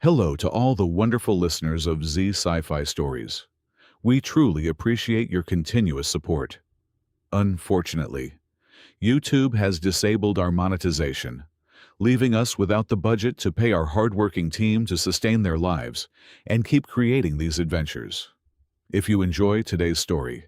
Hello to all the wonderful listeners of Z Sci-Fi Stories. We truly appreciate your continuous support. Unfortunately, YouTube has disabled our monetization, leaving us without the budget to pay our hardworking team to sustain their lives and keep creating these adventures. If you enjoy today's story,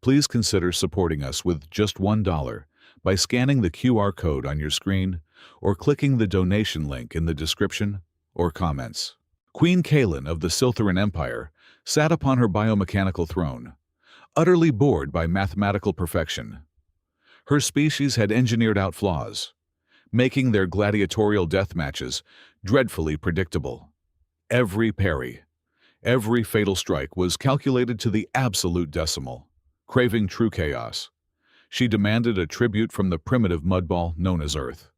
please consider supporting us with just $1 by scanning the QR code on your screen or clicking the donation link in the description or comments. Queen Kaelin of the Siltheran Empire sat upon her biomechanical throne, utterly bored by mathematical perfection. Her species had engineered out flaws, making their gladiatorial death matches dreadfully predictable. Every parry, every fatal strike was calculated to the absolute decimal. Craving true chaos, she demanded a tribute from the primitive mudball known as Earth.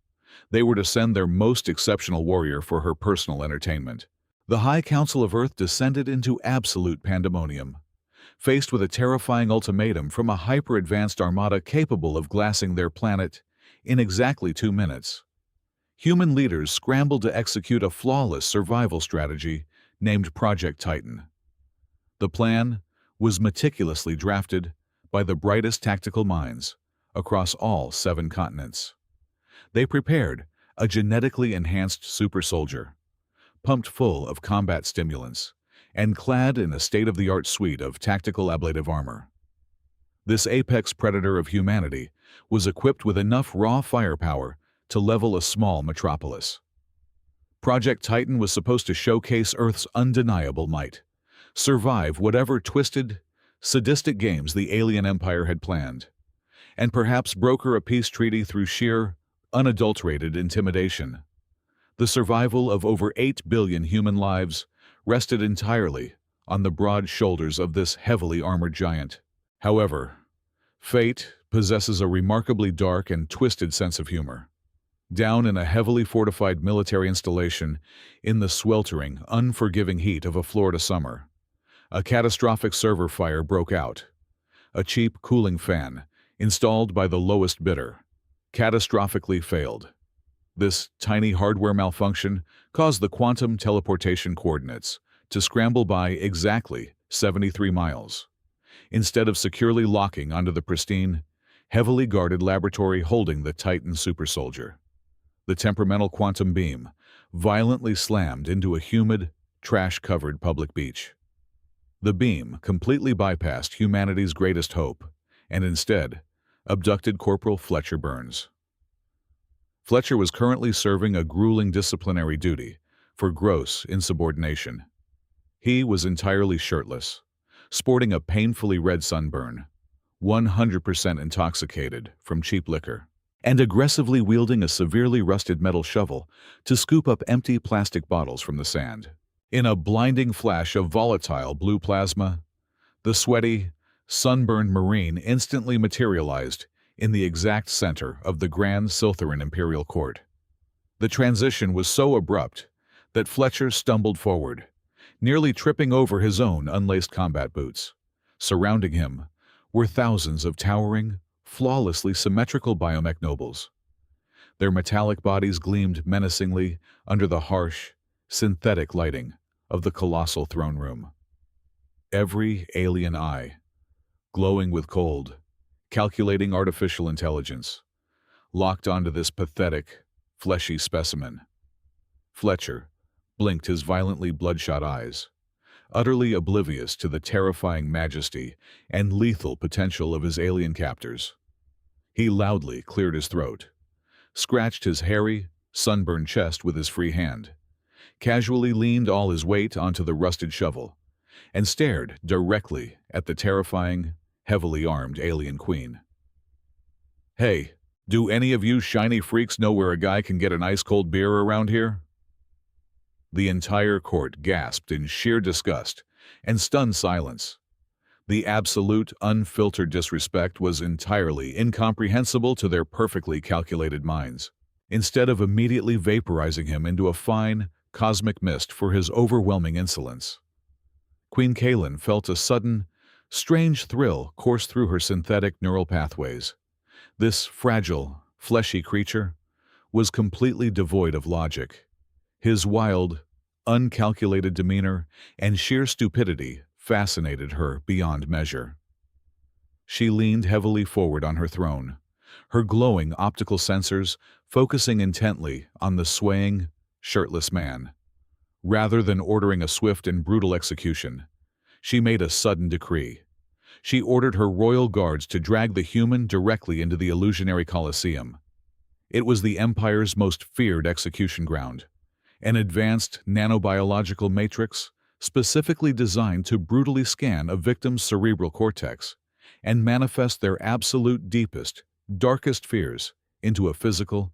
They were to send their most exceptional warrior for her personal entertainment. The High Council of Earth descended into absolute pandemonium, faced with a terrifying ultimatum from a hyper-advanced armada capable of glassing their planet in exactly 2 minutes. Human leaders scrambled to execute a flawless survival strategy named Project Titan. The plan was meticulously drafted by the brightest tactical minds across all 7 continents. They prepared a genetically enhanced super soldier, pumped full of combat stimulants, and clad in a state-of-the-art suite of tactical ablative armor. This apex predator of humanity was equipped with enough raw firepower to level a small metropolis. Project Titan was supposed to showcase Earth's undeniable might, survive whatever twisted, sadistic games the alien empire had planned, and perhaps broker a peace treaty through sheer, unadulterated intimidation. The survival of over 8 billion human lives rested entirely on the broad shoulders of this heavily armored giant. However, fate possesses a remarkably dark and twisted sense of humor. Down in a heavily fortified military installation in the sweltering, unforgiving heat of a Florida summer, a catastrophic server fire broke out. A cheap cooling fan, installed by the lowest bidder, catastrophically failed. This tiny hardware malfunction caused the quantum teleportation coordinates to scramble by exactly 73 miles, instead of securely locking onto the pristine, heavily guarded laboratory holding the Titan super soldier. The temperamental quantum beam violently slammed into a humid, trash-covered public beach. The beam completely bypassed humanity's greatest hope and instead abducted Corporal Fletcher Burns. Fletcher was currently serving a grueling disciplinary duty for gross insubordination. He was entirely shirtless, sporting a painfully red sunburn, 100% intoxicated from cheap liquor, and aggressively wielding a severely rusted metal shovel to scoop up empty plastic bottles from the sand. In a blinding flash of volatile blue plasma, the sweaty, sunburned Marine instantly materialized in the exact center of the Grand Siltheran Imperial Court. The transition was so abrupt that Fletcher stumbled forward, nearly tripping over his own unlaced combat boots. Surrounding him were thousands of towering, flawlessly symmetrical biomech nobles. Their metallic bodies gleamed menacingly under the harsh, synthetic lighting of the colossal throne room. Every alien eye, glowing with cold, calculating artificial intelligence, locked onto this pathetic, fleshy specimen. Fletcher blinked his violently bloodshot eyes, utterly oblivious to the terrifying majesty and lethal potential of his alien captors. He loudly cleared his throat, scratched his hairy, sunburned chest with his free hand, casually leaned all his weight onto the rusted shovel, and stared directly at the terrifying, heavily armed alien queen. "Hey, do any of you shiny freaks know where a guy can get an ice-cold beer around here?" The entire court gasped in sheer disgust and stunned silence. The absolute, unfiltered disrespect was entirely incomprehensible to their perfectly calculated minds. Instead of immediately vaporizing him into a fine, cosmic mist for his overwhelming insolence, Queen Kaelin felt a sudden, strange thrill course through her synthetic neural pathways. This fragile, fleshy creature was completely devoid of logic. His wild, uncalculated demeanor, and sheer stupidity fascinated her beyond measure. She leaned heavily forward on her throne, her glowing optical sensors focusing intently on the swaying, shirtless man. Rather than ordering a swift and brutal execution, she made a sudden decree. She ordered her royal guards to drag the human directly into the illusionary Colosseum. It was the Empire's most feared execution ground, an advanced nanobiological matrix specifically designed to brutally scan a victim's cerebral cortex and manifest their absolute deepest, darkest fears into a physical,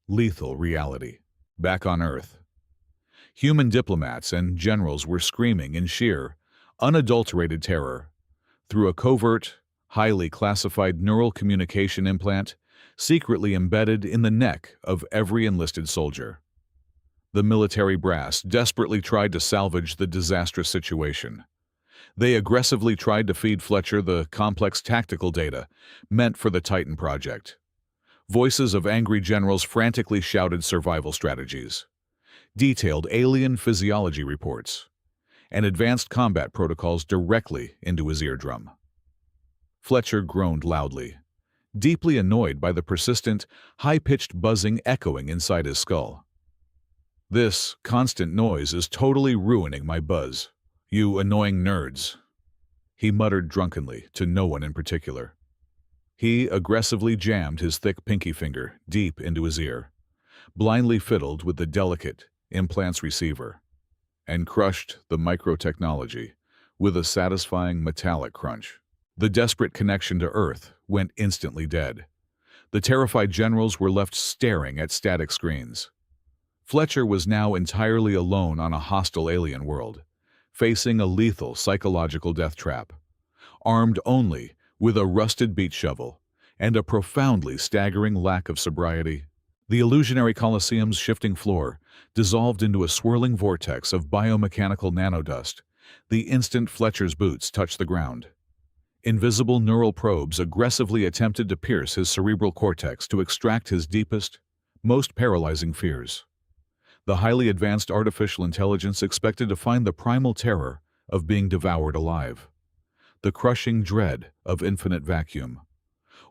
lethal reality. Back on Earth, human diplomats and generals were screaming in sheer, unadulterated terror. Through a covert, highly classified neural communication implant secretly embedded in the neck of every enlisted soldier. The military brass desperately tried to salvage the disastrous situation. They aggressively tried to feed Fletcher the complex tactical data meant for the Titan project. Voices of angry generals frantically shouted survival strategies, detailed alien physiology reports, and advanced combat protocols directly into his eardrum. Fletcher groaned loudly, deeply annoyed by the persistent, high-pitched buzzing echoing inside his skull. "This constant noise is totally ruining my buzz, you annoying nerds," he muttered drunkenly to no one in particular. He aggressively jammed his thick pinky finger deep into his ear, blindly fiddled with the delicate implant's receiver, and crushed the microtechnology with a satisfying metallic crunch. The desperate connection to Earth went instantly dead. The terrified generals were left staring at static screens. Fletcher was now entirely alone on a hostile alien world, facing a lethal psychological death trap, armed only with a rusted beach shovel and a profoundly staggering lack of sobriety. The illusionary Colosseum's shifting floor dissolved into a swirling vortex of biomechanical nanodust the instant Fletcher's boots touched the ground. Invisible neural probes aggressively attempted to pierce his cerebral cortex to extract his deepest, most paralyzing fears. The highly advanced artificial intelligence expected to find the primal terror of being devoured alive, the crushing dread of infinite vacuum,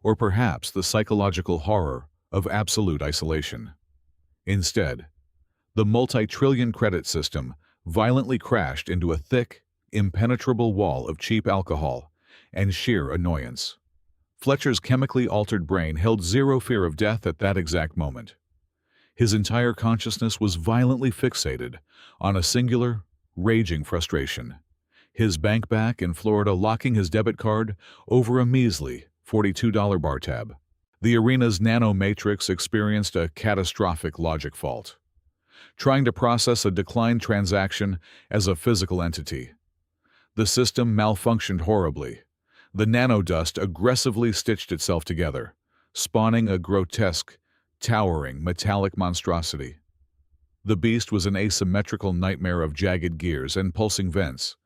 or perhaps the psychological horror of absolute isolation. Instead, the multi-trillion credit system violently crashed into a thick, impenetrable wall of cheap alcohol and sheer annoyance. Fletcher's chemically altered brain held zero fear of death at that exact moment. His entire consciousness was violently fixated on a singular, raging frustration. His bank back in Florida locking his debit card over a measly $42 bar tab. The arena's nanomatrix experienced a catastrophic logic fault, trying to process a declined transaction as a physical entity. The system malfunctioned horribly. The nanodust aggressively stitched itself together, spawning a grotesque, towering metallic monstrosity. The beast was an asymmetrical nightmare of jagged gears and pulsing vents,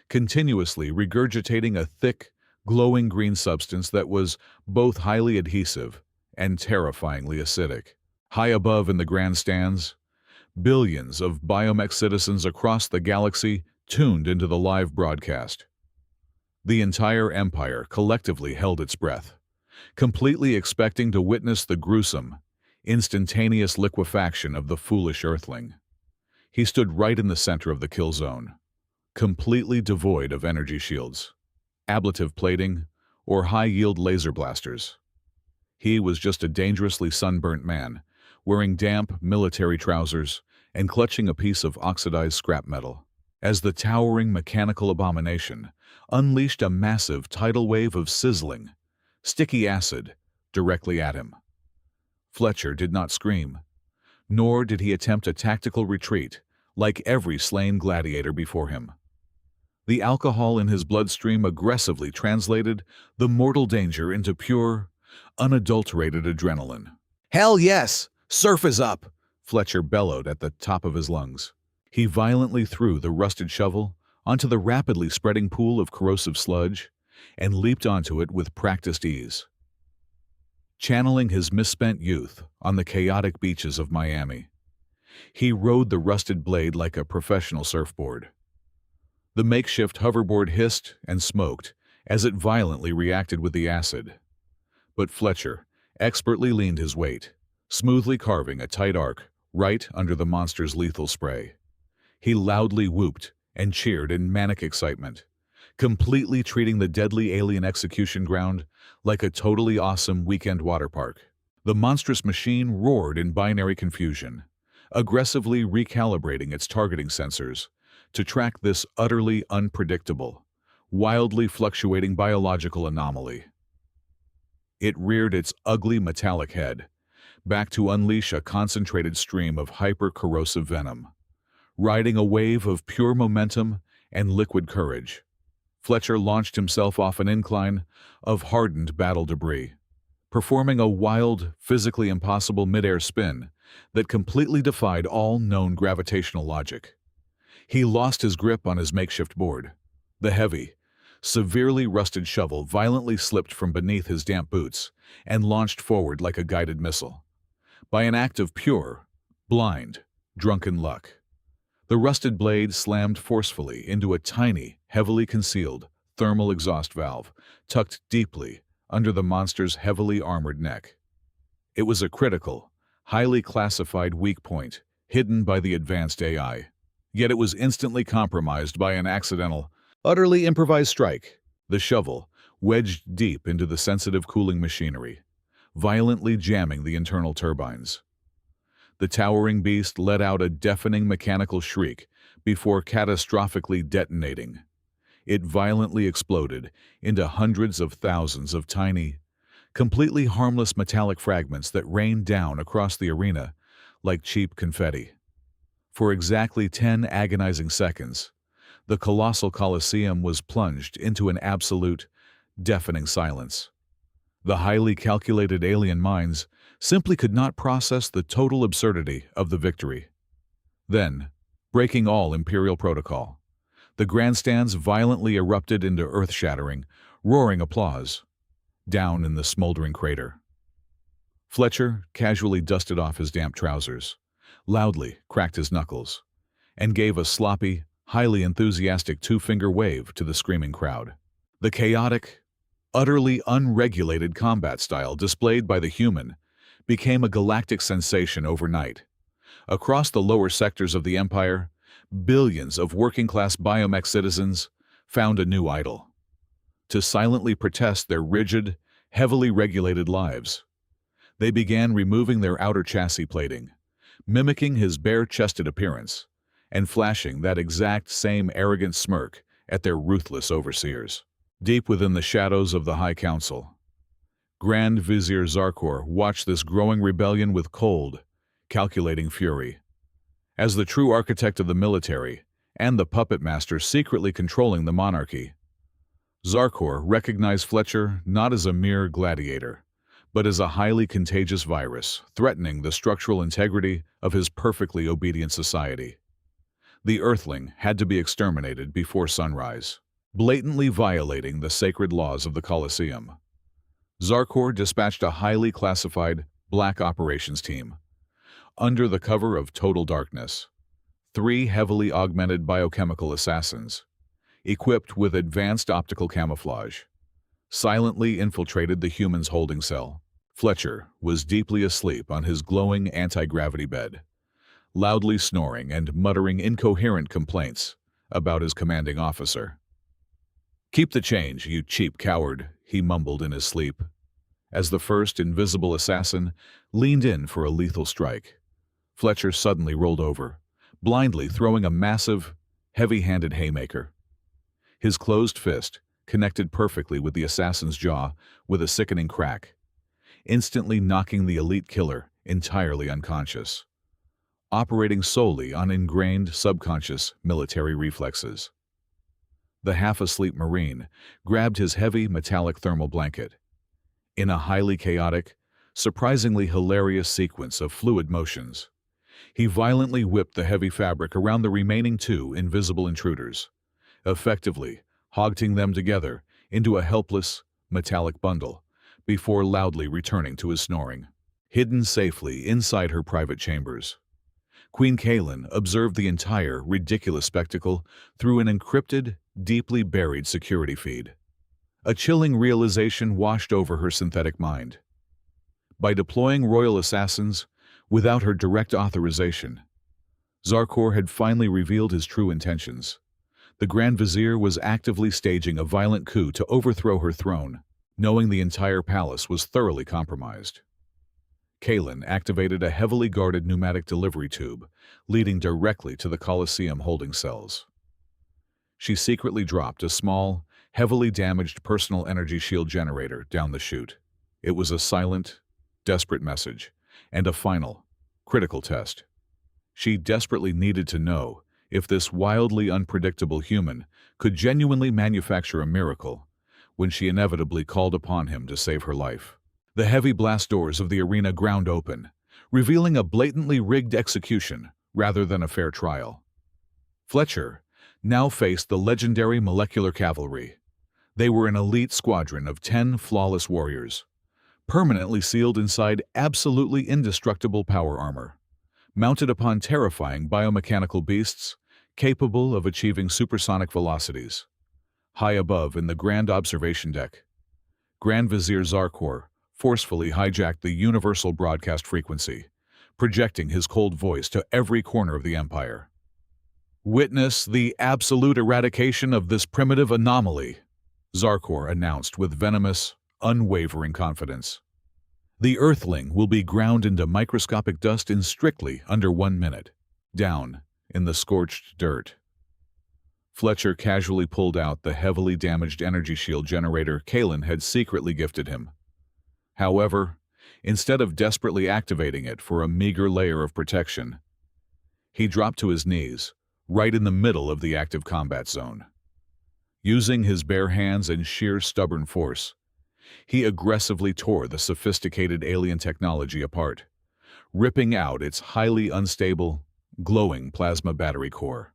continuously regurgitating a thick, glowing green substance that was both highly adhesive and terrifyingly acidic. High above in the grandstands, billions of biomech citizens across the galaxy tuned into the live broadcast. The entire Empire collectively held its breath, completely expecting to witness the gruesome, instantaneous liquefaction of the foolish Earthling. He stood right in the center of the kill zone, completely devoid of energy shields, ablative plating, or high-yield laser blasters. He was just a dangerously sunburnt man, wearing damp military trousers and clutching a piece of oxidized scrap metal, as the towering mechanical abomination unleashed a massive tidal wave of sizzling, sticky acid directly at him. Fletcher did not scream, nor did he attempt a tactical retreat like every slain gladiator before him. The alcohol in his bloodstream aggressively translated the mortal danger into pure, unadulterated adrenaline. "Hell yes! Surf is up!" Fletcher bellowed at the top of his lungs. He violently threw the rusted shovel onto the rapidly spreading pool of corrosive sludge and leaped onto it with practiced ease. Channeling his misspent youth on the chaotic beaches of Miami, He rode the rusted blade like a professional surfboard. The makeshift hoverboard hissed and smoked as it violently reacted with the acid. But Fletcher expertly leaned his weight, smoothly carving a tight arc right under the monster's lethal spray. He loudly whooped and cheered in manic excitement, completely treating the deadly alien execution ground like a totally awesome weekend water park. The monstrous machine roared in binary confusion, aggressively recalibrating its targeting sensors to track this utterly unpredictable, wildly fluctuating biological anomaly. It reared its ugly metallic head back to unleash a concentrated stream of hyper-corrosive venom, riding a wave of pure momentum and liquid courage. Fletcher launched himself off an incline of hardened battle debris, performing a wild, physically impossible mid-air spin that completely defied all known gravitational logic. He lost his grip on his makeshift board. The heavy, severely rusted shovel violently slipped from beneath his damp boots and launched forward like a guided missile. By an act of pure, blind, drunken luck, the rusted blade slammed forcefully into a tiny, heavily concealed thermal exhaust valve tucked deeply under the monster's heavily armored neck. It was a critical, highly classified weak point hidden by the advanced AI. Yet it was instantly compromised by an accidental, utterly improvised strike. The shovel wedged deep into the sensitive cooling machinery, violently jamming the internal turbines. The towering beast let out a deafening mechanical shriek before catastrophically detonating. It violently exploded into hundreds of thousands of tiny, completely harmless metallic fragments that rained down across the arena like cheap confetti. For exactly 10 agonizing seconds, the colossal Colosseum was plunged into an absolute, deafening silence. The highly calculated alien minds simply could not process the total absurdity of the victory. Then, breaking all Imperial protocol, the grandstands violently erupted into earth-shattering, roaring applause, down in the smoldering crater. Fletcher casually dusted off his damp trousers, loudly cracked his knuckles, and gave a sloppy, highly enthusiastic two-finger wave to the screaming crowd. The chaotic, utterly unregulated combat style displayed by the human became a galactic sensation overnight. Across the lower sectors of the Empire, billions of working-class biomech citizens found a new idol to silently protest their rigid, heavily regulated lives. They began removing their outer chassis plating, mimicking his bare-chested appearance, and flashing that exact same arrogant smirk at their ruthless overseers. Deep within the shadows of the High Council, Grand Vizier Zarkor watched this growing rebellion with cold, calculating fury. As the true architect of the military and the puppet master secretly controlling the monarchy, Zarkor recognized Fletcher not as a mere gladiator, but as a highly contagious virus threatening the structural integrity of his perfectly obedient society. The Earthling had to be exterminated before sunrise, blatantly violating the sacred laws of the Colosseum. Zarkor dispatched a highly classified black operations team. Under the cover of total darkness, 3 heavily augmented biochemical assassins, equipped with advanced optical camouflage, silently infiltrated the human's holding cell. Fletcher was deeply asleep on his glowing anti-gravity bed, loudly snoring and muttering incoherent complaints about his commanding officer. "Keep the change, you cheap coward," he mumbled in his sleep, as the first invisible assassin leaned in for a lethal strike. Fletcher suddenly rolled over, blindly throwing a massive, heavy-handed haymaker. His closed fist connected perfectly with the assassin's jaw with a sickening crack, instantly knocking the elite killer entirely unconscious, operating solely on ingrained subconscious military reflexes. The half-asleep Marine grabbed his heavy metallic thermal blanket. In a highly chaotic, surprisingly hilarious sequence of fluid motions, he violently whipped the heavy fabric around the remaining 2 invisible intruders, effectively hogging them together into a helpless, metallic bundle before loudly returning to his snoring. Hidden safely inside her private chambers, Queen Kaelin observed the entire ridiculous spectacle through an encrypted, deeply buried security feed. A chilling realization washed over her synthetic mind. By deploying royal assassins without her direct authorization, Zarkor had finally revealed his true intentions. The Grand Vizier was actively staging a violent coup to overthrow her throne, knowing the entire palace was thoroughly compromised. Kaelin activated a heavily guarded pneumatic delivery tube, leading directly to the Colosseum holding cells. She secretly dropped a small, heavily damaged personal energy shield generator down the chute. It was a silent, desperate message, and a final, critical test. She desperately needed to know if this wildly unpredictable human could genuinely manufacture a miracle when she inevitably called upon him to save her life. The heavy blast doors of the arena ground open, revealing a blatantly rigged execution rather than a fair trial. Fletcher now faced the legendary molecular cavalry. They were an elite squadron of 10 flawless warriors, permanently sealed inside absolutely indestructible power armor, mounted upon terrifying biomechanical beasts capable of achieving supersonic velocities. High above in the Grand Observation Deck, Grand Vizier Zarkor forcefully hijacked the universal broadcast frequency, projecting his cold voice to every corner of the Empire. "Witness the absolute eradication of this primitive anomaly," Zarkor announced with venomous, unwavering confidence. "The Earthling will be ground into microscopic dust in strictly under 1 minute, down in the scorched dirt." Fletcher casually pulled out the heavily damaged energy shield generator Kaelin had secretly gifted him. However, instead of desperately activating it for a meager layer of protection, he dropped to his knees, right in the middle of the active combat zone. Using his bare hands and sheer stubborn force, he aggressively tore the sophisticated alien technology apart, ripping out its highly unstable, glowing plasma battery core.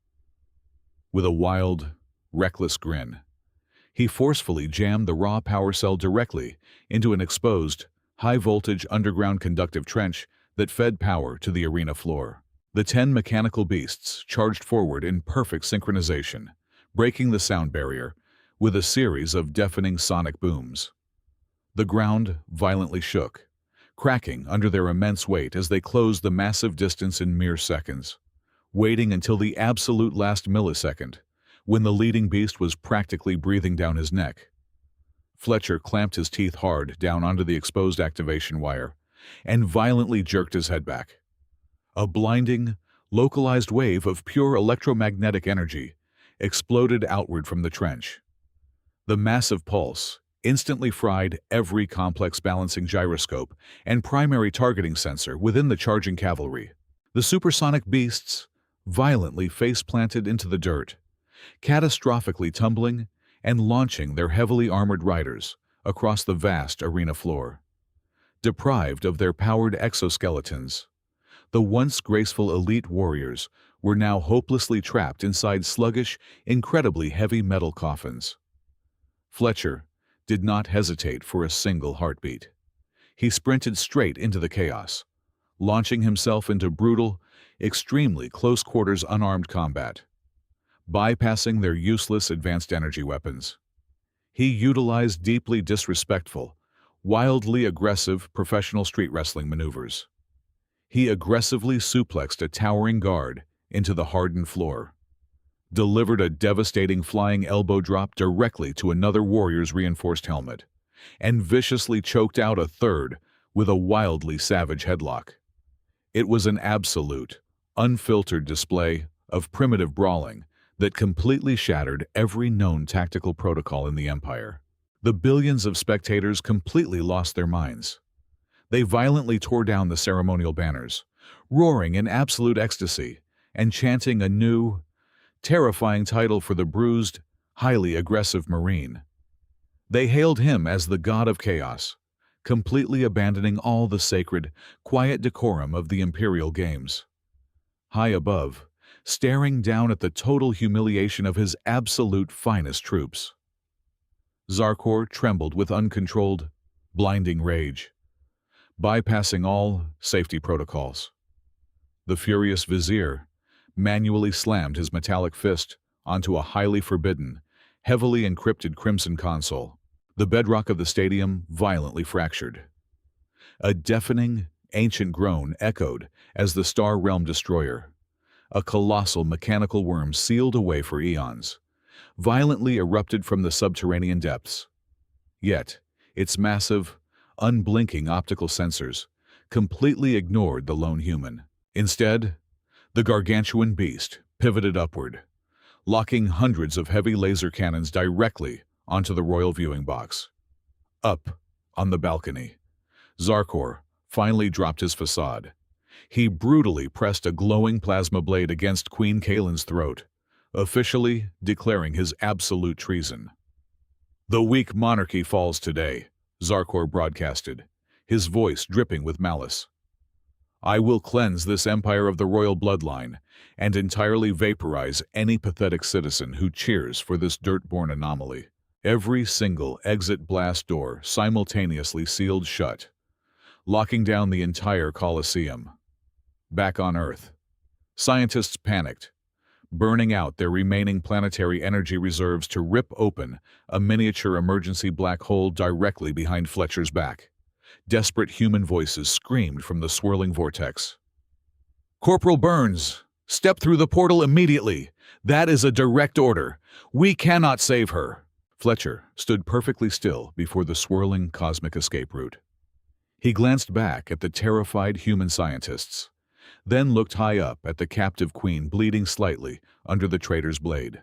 With a wild, reckless grin, he forcefully jammed the raw power cell directly into an exposed, high-voltage underground conductive trench that fed power to the arena floor. The 10 mechanical beasts charged forward in perfect synchronization, breaking the sound barrier with a series of deafening sonic booms. The ground violently shook, cracking under their immense weight as they closed the massive distance in mere seconds, waiting until the absolute last millisecond, when the leading beast was practically breathing down his neck. Fletcher clamped his teeth hard down onto the exposed activation wire and violently jerked his head back. A blinding, localized wave of pure electromagnetic energy exploded outward from the trench. The massive pulse instantly fried every complex balancing gyroscope and primary targeting sensor within the charging cavalry. The supersonic beasts violently face-planted into the dirt, catastrophically tumbling and launching their heavily armored riders across the vast arena floor. Deprived of their powered exoskeletons, the once graceful elite warriors were now hopelessly trapped inside sluggish, incredibly heavy metal coffins. Fletcher did not hesitate for a single heartbeat. He sprinted straight into the chaos, launching himself into brutal, extremely close-quarters unarmed combat. Bypassing their useless advanced energy weapons, he utilized deeply disrespectful, wildly aggressive professional street wrestling maneuvers. He aggressively suplexed a towering guard into the hardened floor, delivered a devastating flying elbow drop directly to another warrior's reinforced helmet, and viciously choked out a third with a wildly savage headlock. It was an absolute, unfiltered display of primitive brawling that completely shattered every known tactical protocol in the Empire. The billions of spectators completely lost their minds. They violently tore down the ceremonial banners, roaring in absolute ecstasy and chanting a new, terrifying title for the bruised, highly aggressive Marine. They hailed him as the god of chaos, completely abandoning all the sacred, quiet decorum of the Imperial Games. High above, staring down at the total humiliation of his absolute finest troops, Zarkor trembled with uncontrolled, blinding rage, bypassing all safety protocols. The furious vizier manually slammed his metallic fist onto a highly forbidden, heavily encrypted crimson console. The bedrock of the stadium violently fractured. A deafening, ancient groan echoed as the Star Realm Destroyer, a colossal mechanical worm sealed away for eons, violently erupted from the subterranean depths. Yet, its massive, unblinking optical sensors completely ignored the lone human. Instead, the gargantuan beast pivoted upward, locking hundreds of heavy laser cannons directly onto the royal viewing box. Up, on the balcony, Zarkor finally dropped his facade. He brutally pressed a glowing plasma blade against Queen Kaelin's throat, officially declaring his absolute treason. "The weak monarchy falls today," Zarkor broadcasted, his voice dripping with malice. "I will cleanse this empire of the royal bloodline and entirely vaporize any pathetic citizen who cheers for this dirt-born anomaly." Every single exit blast door simultaneously sealed shut, locking down the entire Colosseum. Back on Earth, scientists panicked, burning out their remaining planetary energy reserves to rip open a miniature emergency black hole directly behind Fletcher's back. Desperate human voices screamed from the swirling vortex. "Corporal Burns, step through the portal immediately. That is a direct order. We cannot save her." Fletcher stood perfectly still before the swirling cosmic escape route. He glanced back at the terrified human scientists, then looked high up at the captive queen bleeding slightly under the traitor's blade.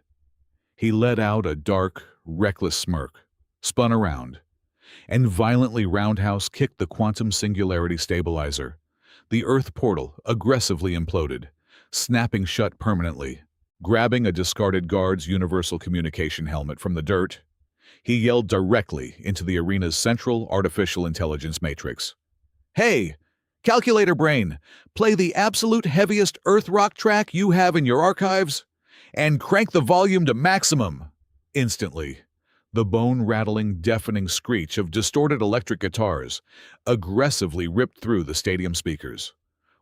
He let out a dark, reckless smirk, spun around, and violently roundhouse kicked the quantum singularity stabilizer. The Earth portal aggressively imploded, snapping shut permanently. Grabbing a discarded guard's universal communication helmet from the dirt, he yelled directly into the arena's central artificial intelligence matrix. "Hey, calculator brain, play the absolute heaviest Earth rock track you have in your archives, and crank the volume to maximum." Instantly, the bone-rattling, deafening screech of distorted electric guitars aggressively ripped through the stadium speakers,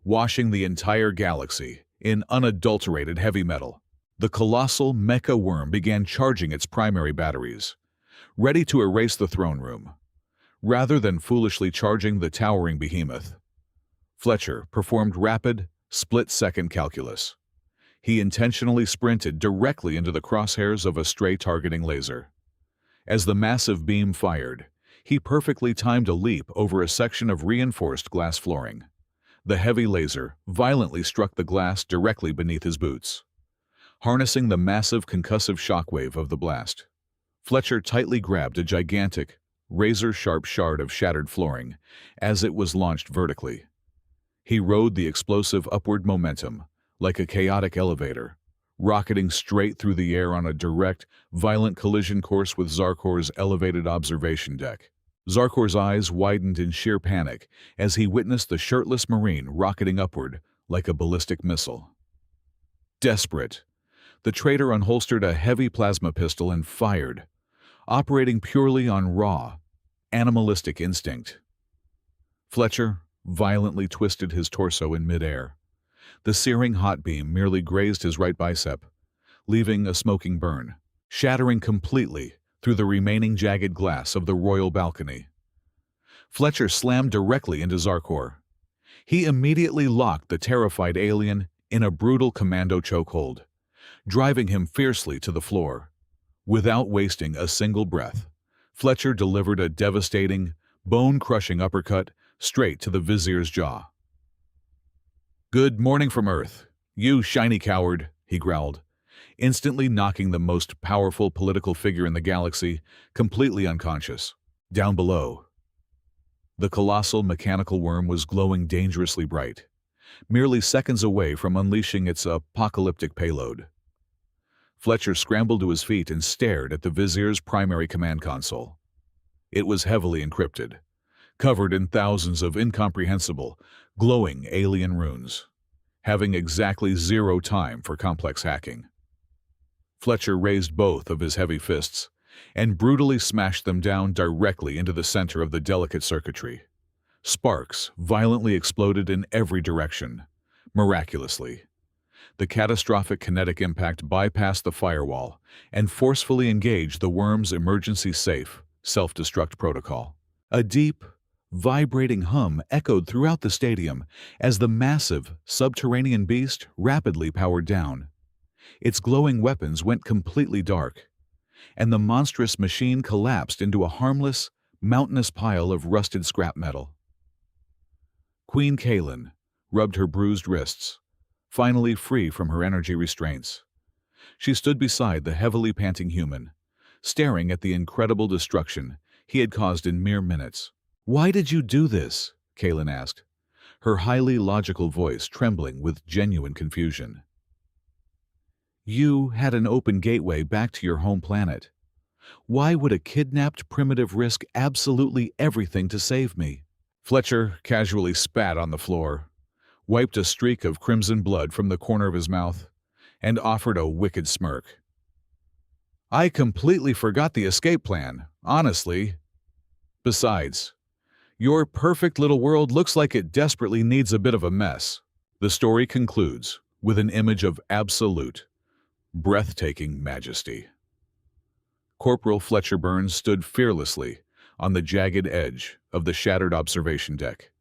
washing the entire galaxy in unadulterated heavy metal. The colossal mecha worm began charging its primary batteries, ready to erase the throne room. Rather than foolishly charging the towering behemoth, Fletcher performed rapid, split-second calculus. He intentionally sprinted directly into the crosshairs of a stray targeting laser. As the massive beam fired, he perfectly timed a leap over a section of reinforced glass flooring. The heavy laser violently struck the glass directly beneath his boots, harnessing the massive concussive shockwave of the blast. Fletcher tightly grabbed a gigantic, razor-sharp shard of shattered flooring as it was launched vertically. He rode the explosive upward momentum like a chaotic elevator, rocketing straight through the air on a direct, violent collision course with Zarkor's elevated observation deck. Zarkor's eyes widened in sheer panic as he witnessed the shirtless Marine rocketing upward like a ballistic missile. Desperate, the traitor unholstered a heavy plasma pistol and fired, operating purely on raw, animalistic instinct. Fletcher violently twisted his torso in midair. The searing hot beam merely grazed his right bicep, leaving a smoking burn, shattering completely through the remaining jagged glass of the royal balcony. Fletcher slammed directly into Zarkor. He immediately locked the terrified alien in a brutal commando chokehold, driving him fiercely to the floor. Without wasting a single breath, Fletcher delivered a devastating, bone-crushing uppercut straight to the vizier's jaw. "Good morning from Earth, you shiny coward," he growled, instantly knocking the most powerful political figure in the galaxy completely unconscious. Down below, the colossal mechanical worm was glowing dangerously bright, merely seconds away from unleashing its apocalyptic payload. Fletcher scrambled to his feet and stared at the vizier's primary command console. It was heavily encrypted, covered in thousands of incomprehensible, glowing alien runes, having exactly zero time for complex hacking. Fletcher raised both of his heavy fists and brutally smashed them down directly into the center of the delicate circuitry. Sparks violently exploded in every direction, Miraculously, the catastrophic kinetic impact bypassed the firewall and forcefully engaged the worm's emergency safe self-destruct protocol. A deep, vibrating hum echoed throughout the stadium as the massive, subterranean beast rapidly powered down. Its glowing weapons went completely dark, and the monstrous machine collapsed into a harmless, mountainous pile of rusted scrap metal. Queen Kaelin rubbed her bruised wrists, finally free from her energy restraints. She stood beside the heavily panting human, staring at the incredible destruction he had caused in mere minutes. "Why did you do this?" Kaelin asked, her highly logical voice trembling with genuine confusion. "You had an open gateway back to your home planet. Why would a kidnapped primitive risk absolutely everything to save me?" Fletcher casually spat on the floor, wiped a streak of crimson blood from the corner of his mouth, and offered a wicked smirk. "I completely forgot the escape plan, honestly. Besides, your perfect little world looks like it desperately needs a bit of a mess." The story concludes with an image of absolute, breathtaking majesty. Corporal Fletcher Burns stood fearlessly on the jagged edge of the shattered observation deck.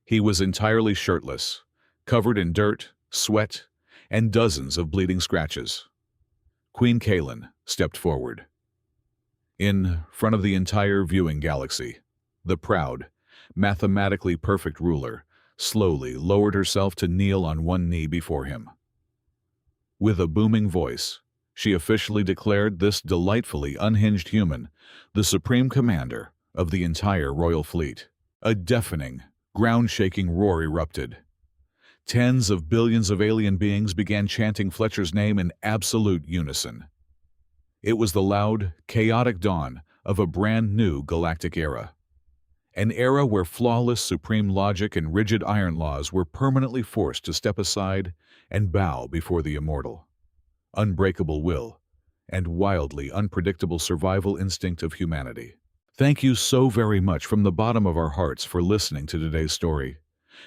He was entirely shirtless, covered in dirt, sweat, and dozens of bleeding scratches. Queen Kaelin stepped forward. In front of the entire viewing galaxy, the proud, mathematically perfect ruler slowly lowered herself to kneel on one knee before him. With a booming voice, she officially declared this delightfully unhinged human the supreme commander of the entire royal fleet. A deafening, ground-shaking roar erupted. Tens of billions of alien beings began chanting Fletcher's name in absolute unison. It was the loud, chaotic dawn of a brand new galactic era. An era where flawless supreme logic and rigid iron laws were permanently forced to step aside and bow before the immortal, unbreakable will, and wildly unpredictable survival instinct of humanity. Thank you so very much from the bottom of our hearts for listening to today's story.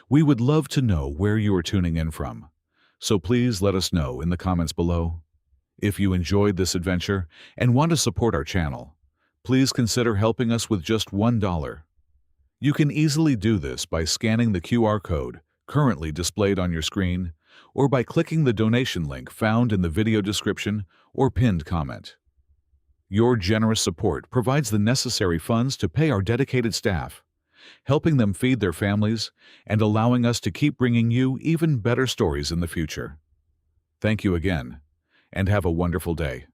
We would love to know where you are tuning in from, so please let us know in the comments below. If you enjoyed this adventure and want to support our channel, please consider helping us with just $1. You can easily do this by scanning the QR code currently displayed on your screen or by clicking the donation link found in the video description or pinned comment. Your generous support provides the necessary funds to pay our dedicated staff, helping them feed their families and allowing us to keep bringing you even better stories in the future. Thank you again, and have a wonderful day.